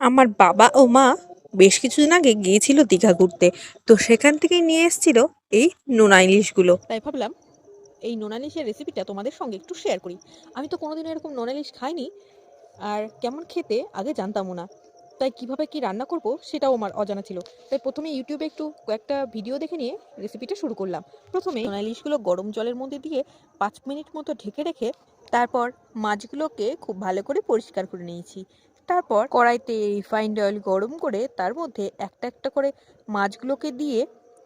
আমার বাবা ও মা বেশ কিছুদিন আগে গিয়েছিল দীঘা ঘুরতে। তো সেখান থেকেই নিয়ে এসেছিল এই নোনা ইলিশগুলো। তাই ভাবলাম এই নোনা ইলিশের রেসিপিটা তোমাদের সঙ্গে একটু শেয়ার করি। আমি তো কোনোদিনও এরকম নোনা ইলিশ খাইনি, আর কেমন খেতে আগে জানতামও না। তাই কিভাবে কি রান্না করব সেটাও আমার অজানা ছিল। তাই প্রথমে ইউটিউবে একটু কয়েকটা ভিডিও দেখে নিয়ে রেসিপিটা শুরু করলাম। প্রথমে নোনা ইলিশগুলো গরম জলের মধ্যে দিয়ে 5 মিনিট মতো ঢেকে রেখে তারপর মাছগুলোকে খুব ভালো করে পরিষ্কার করে নিয়েছি। তারপর কড়াইতে রিফাইন্ড অয়েল গরম করে তার মধ্যে একটা একটা করে মাছগুলোকে দিয়ে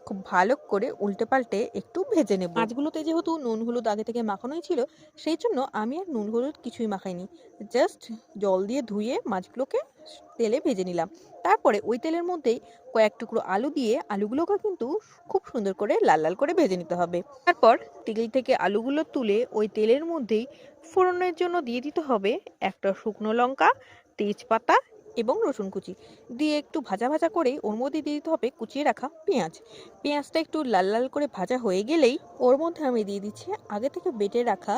খুব ভালো করে উল্টে পাল্টে একটু ভেজে নেব। মাছগুলোতে যেহেতু নুন হলুদ আগে থেকে মাখানোই ছিল, সেই জন্য আমি আর নুন হলুদ কিছুই মাখাইনি। জাস্ট জল দিয়ে ধুয়ে মাছগুলোকে তেলে ভেজে নিলাম। তারপরে ওই তেলের মধ্যেই কয়েক টুকরো আলু দিয়ে আলুগুলোকে কিন্তু খুব সুন্দর করে লাল লাল করে ভেজে নিতে হবে। তারপর তেল থেকে আলুগুলো তুলে ওই তেলের মধ্যেই ফোড়নের জন্য দিয়ে দিতে হবে একটা শুকনো লঙ্কা, তেজপাতা এবং রসুন কুচি দিয়ে একটু ভাজা ভাজা করে ওর মধ্যে দিয়ে দিতে হবে কুচিয়ে রাখা পেঁয়াজ। পেঁয়াজটা একটু লাল লাল করে ভাজা হয়ে গেলেই ওর মধ্যে আমি দিয়ে দিচ্ছি আগে থেকে বেটে রাখা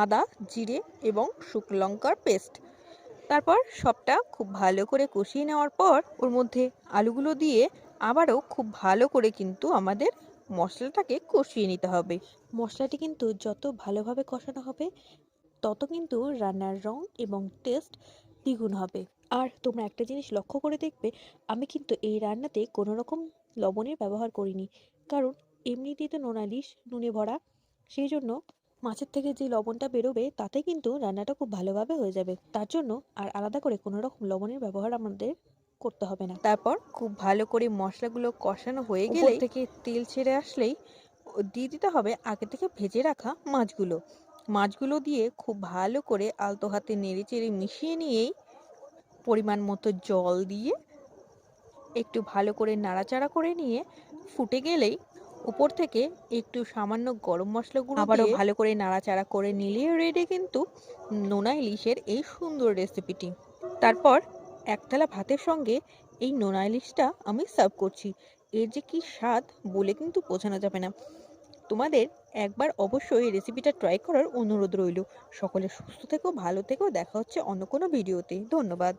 আদা, জিরে এবং শুকনো লঙ্কার পেস্ট। তারপর সবটা খুব ভালো করে কষিয়ে নেওয়ার পর ওর মধ্যে আলুগুলো দিয়ে আবারও খুব ভালো করে কিন্তু আমাদের মশলাটাকে কষিয়ে নিতে হবে। মশলাটি কিন্তু যত ভালোভাবে কষানো হবে তত কিন্তু রান্নার রং এবং টেস্ট দ্বিগুণ হবে। আর তোমরা একটা জিনিস লক্ষ্য করে দেখবে, আমি কিন্তু এই রান্নাতে কোনো রকম লবণের ব্যবহার করিনি, কারণ এমনিতেই তো নোনা ইলিশ নুনে ভরা, সেই জন্য মাছের থেকে যে লবণটা বেরোবে তাতে কিন্তু রান্নাটা খুব ভালোভাবে হয়ে যাবে। তার জন্য আর আলাদা করে কোনো রকম লবণের ব্যবহার আমাদের করতে হবে না। তারপর খুব ভালো করে মশলাগুলো কষানো হয়ে গেলে থেকে তেল ছেড়ে আসলেই দিয়ে দিতে হবে আগে থেকে ভেজে রাখা মাছগুলো। মাছগুলো দিয়ে খুব ভালো করে আলতো হাতে নেড়ে চেড়ে মিশিয়ে নিয়েই পরিমাণ মতো জল দিয়ে একটু ভালো করে নাড়াচাড়া করে নিয়ে ফুটে গেলেই উপর থেকে একটু সামান্য গরম মশলা গুঁড়ো আবারও ভালো করে নাড়াচাড়া করে নিলে রেডি কিন্তু নোনা ইলিশের এই সুন্দর রেসিপিটি। তারপর এক থালা ভাতের সঙ্গে এই নোনা ইলিশটা আমি সার্ভ করছি। এর যে কি স্বাদ বলে কিন্তু বোঝানো যাবে না। তোমাদের একবার অবশ্যই এই রেসিপিটা ট্রাই করার অনুরোধ রইল। সকলে সুস্থ থেকো, ভালো থেকো, দেখা হচ্ছে অন্য কোনো ভিডিওতে। ধন্যবাদ।